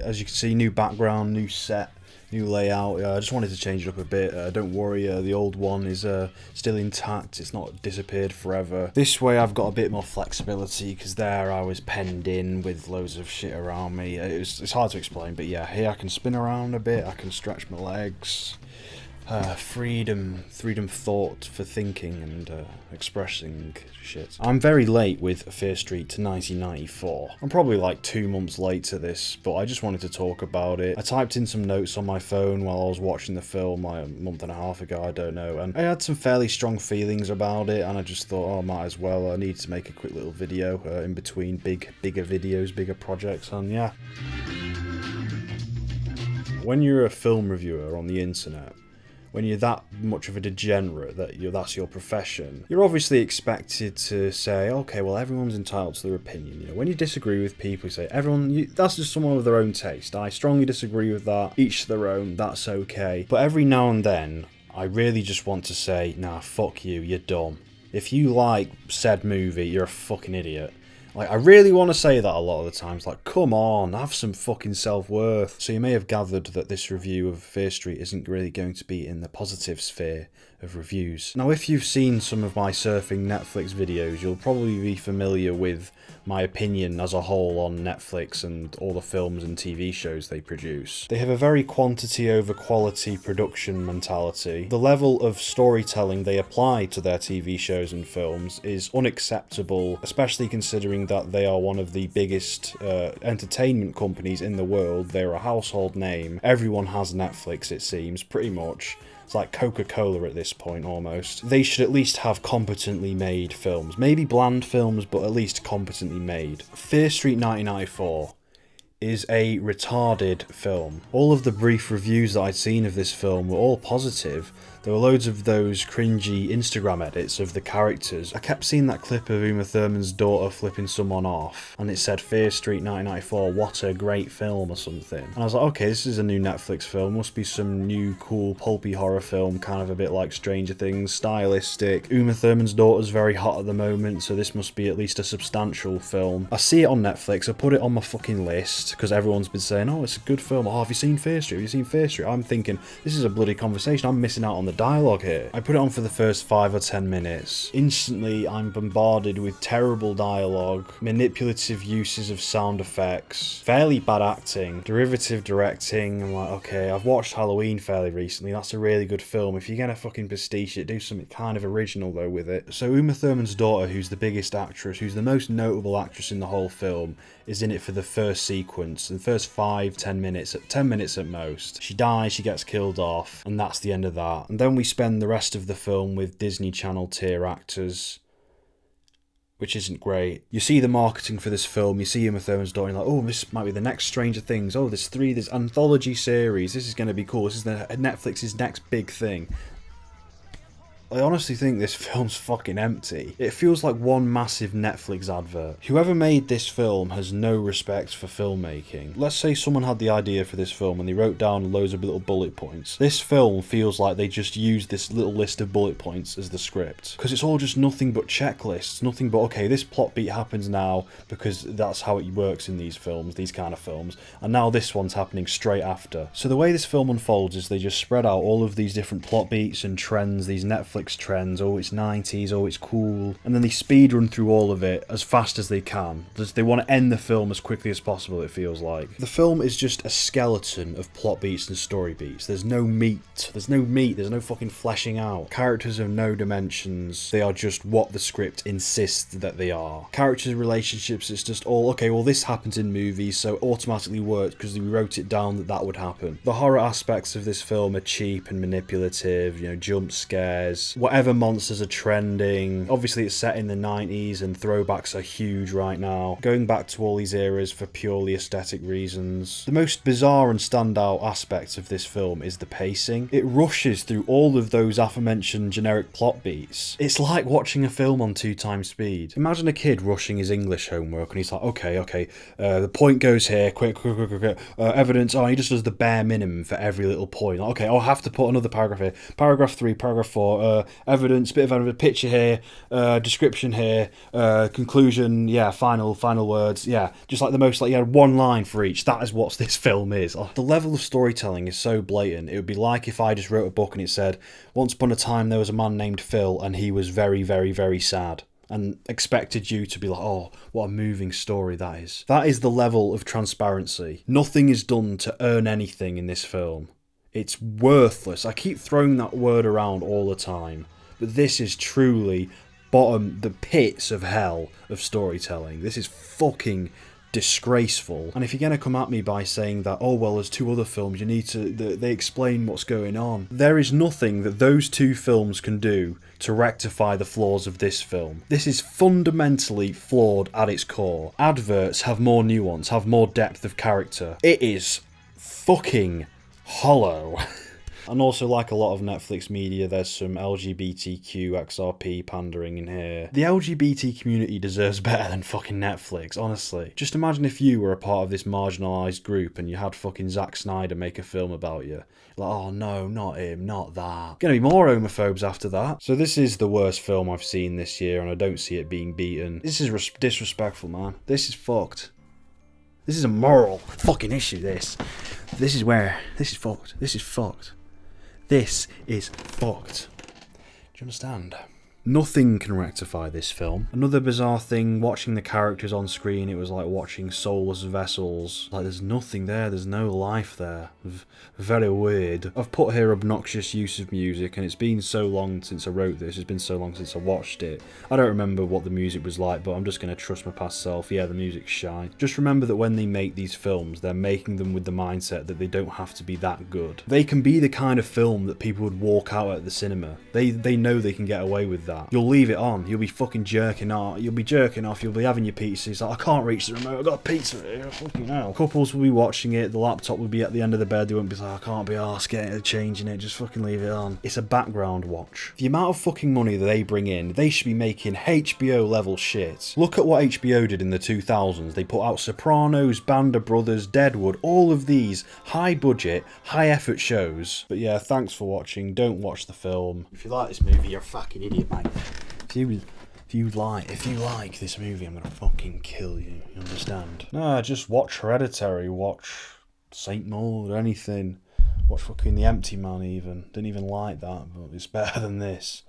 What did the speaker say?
as you can see, new background, new set, new layout. I just wanted to change it up a bit. Don't worry, the old one is still intact. It's not disappeared forever. This way I've got a bit more flexibility, because there I was penned in with loads of shit around me. It's hard to explain, but yeah, here I can spin around a bit, I can stretch my legs. Freedom thought for thinking and expressing shit. I'm very late with Fear Street to 1994. I'm probably like 2 months late to this, but I just wanted to talk about it. I typed in some notes on my phone while I was watching the film like a month and a half ago, I don't know, and I had some fairly strong feelings about it, and I just thought, oh, might as well. I need to make a quick little video in between bigger videos, bigger projects, and yeah. When you're a film reviewer on the internet, when you're that much of a degenerate that's your profession, you're obviously expected to say, okay, well, everyone's entitled to their opinion. You know, when you disagree with people, you say, that's just someone with their own taste. I strongly disagree with that. Each to their own. That's okay. But every now and then, I really just want to say, nah, fuck you. You're dumb. If you like said movie, you're a fucking idiot. Like, I really want to say that a lot of the times. Like, come on, have some fucking self-worth. So you may have gathered that this review of Fear Street isn't really going to be in the positive sphere of reviews. Now, if you've seen some of my surfing Netflix videos, you'll probably be familiar with my opinion as a whole on Netflix and all the films and TV shows they produce. They have a very quantity over quality production mentality. The level of storytelling they apply to their TV shows and films is unacceptable, especially considering that they are one of the biggest entertainment companies in the world. They're a household name. Everyone has Netflix, it seems, pretty much. It's like Coca-Cola at this point, almost. They should at least have competently made films. Maybe bland films, but at least competently made. Fear Street 1994 is a retarded film. All of the brief reviews that I'd seen of this film were all positive. There were loads of those cringy Instagram edits of the characters. I kept seeing that clip of Uma Thurman's daughter flipping someone off, and it said Fear Street 1994, what a great film or something. And I was like, okay, this is a new Netflix film, must be some new cool pulpy horror film, kind of a bit like Stranger Things, stylistic. Uma Thurman's daughter's very hot at the moment, so this must be at least a substantial film. I see it on Netflix, I put it on my fucking list, because everyone's been saying, oh, it's a good film, oh, have you seen Fear Street, have you seen Fear Street? I'm thinking, this is a bloody conversation, I'm missing out on the dialogue here. I put it on for the first 5 or 10 minutes. Instantly, I'm bombarded with terrible dialogue, manipulative uses of sound effects, fairly bad acting, derivative directing. I'm like, okay, I've watched Halloween fairly recently, that's a really good film. If you're gonna fucking pastiche it, do something kind of original though with it. So Uma Thurman's daughter, who's the biggest actress, who's the most notable actress in the whole film, is in it for the first sequence, the first 5-10 minutes, 10 minutes at most. She dies, she gets killed off, and that's the end of that. And then we spend the rest of the film with Disney Channel tier actors, which isn't great. You see the marketing for this film, you see Uma Thurman's daughter, and you're like, oh, this might be the next Stranger Things, oh, there's anthology series, this is going to be cool, this is Netflix's next big thing. I honestly think this film's fucking empty. It feels like one massive Netflix advert. Whoever made this film has no respect for filmmaking. Let's say someone had the idea for this film and they wrote down loads of little bullet points. This film feels like they just used this little list of bullet points as the script. Because it's all just nothing but checklists, nothing but, okay, this plot beat happens now because that's how it works in these films, these kind of films, and now this one's happening straight after. So the way this film unfolds is they just spread out all of these different plot beats and trends, these Netflix trends, oh it's 90s, oh it's cool, and then they speed run through all of it as fast as they can. They want to end the film as quickly as possible, it feels like. The film is just a skeleton of plot beats and story beats. There's no meat, there's no fucking fleshing out. Characters have no dimensions, they are just what the script insists that they are. Characters' relationships, it's just all, okay, well this happens in movies, so it automatically works because we wrote it down that would happen. The horror aspects of this film are cheap and manipulative, you know, jump scares, whatever monsters are trending. Obviously it's set in the 90s and throwbacks are huge right now, going back to all these eras for purely aesthetic reasons. The most bizarre and standout aspect of this film is the pacing. It rushes through all of those aforementioned generic plot beats. It's like watching a film on 2x speed. Imagine a kid rushing his English homework and he's like, okay, the point goes here, quick, evidence, oh, he just does the bare minimum for every little point. Okay, I'll have to put another paragraph here, paragraph 3, paragraph 4, evidence, bit of a picture here, description here, conclusion, yeah, final words, yeah, just like the most, like, you had one line for each. That is what this film is. Oh, the level of storytelling is so blatant. It would be like if I just wrote a book and it said, once upon a time there was a man named Phil and he was very, very, very sad, and expected you to be like, oh, what a moving story that is. That is the level of transparency. Nothing is done to earn anything in this film. It's worthless. I keep throwing that word around all the time, but this is truly the pits of hell of storytelling. This is fucking disgraceful. And if you're going to come at me by saying that, oh well, there's two other films, you need to, they explain what's going on, there is nothing that those two films can do to rectify the flaws of this film. This is fundamentally flawed at its core. Adverts have more nuance, have more depth of character. It is fucking hollow. And also, like a lot of Netflix media, there's some LGBTQ XRP pandering in here. The LGBT community deserves better than fucking Netflix, honestly. Just imagine if you were a part of this marginalised group and you had fucking Zack Snyder make a film about you. Like, oh no, not him, not that. Gonna be more homophobes after that. So this is the worst film I've seen this year, and I don't see it being beaten. This is disrespectful, man. This is fucked. This is a moral fucking issue, this. This is fucked. This is fucked. This is fucked. Do you understand? Nothing can rectify this film. Another bizarre thing, watching the characters on screen, it was like watching soulless vessels. Like, there's nothing there, there's no life there. Very weird. I've put here obnoxious use of music, and it's been so long since I wrote this, it's been so long since I watched it. I don't remember what the music was like, but I'm just going to trust my past self. Yeah, the music's shy. Just remember that when they make these films, they're making them with the mindset that they don't have to be that good. They can be the kind of film that people would walk out at the cinema. They know they can get away with that. You'll leave it on. You'll be fucking jerking off. You'll be having your pizza. It's like, I can't reach the remote. I've got a pizza here. Fucking hell. Couples will be watching it. The laptop will be at the end of the bed. They won't be like, I can't be arsed getting it, changing it. Just fucking leave it on. It's a background watch. The amount of fucking money that they bring in, they should be making HBO level shit. Look at what HBO did in the 2000s. They put out Sopranos, Band of Brothers, Deadwood, all of these high budget, high effort shows. But yeah, thanks for watching. Don't watch the film. If you like this movie, you're a fucking idiot, mate. If you like this movie, I'm gonna fucking kill you. You understand? Nah, just watch Hereditary, watch Saint Maud, anything. Watch fucking The Empty Man even. Didn't even like that, but it's better than this.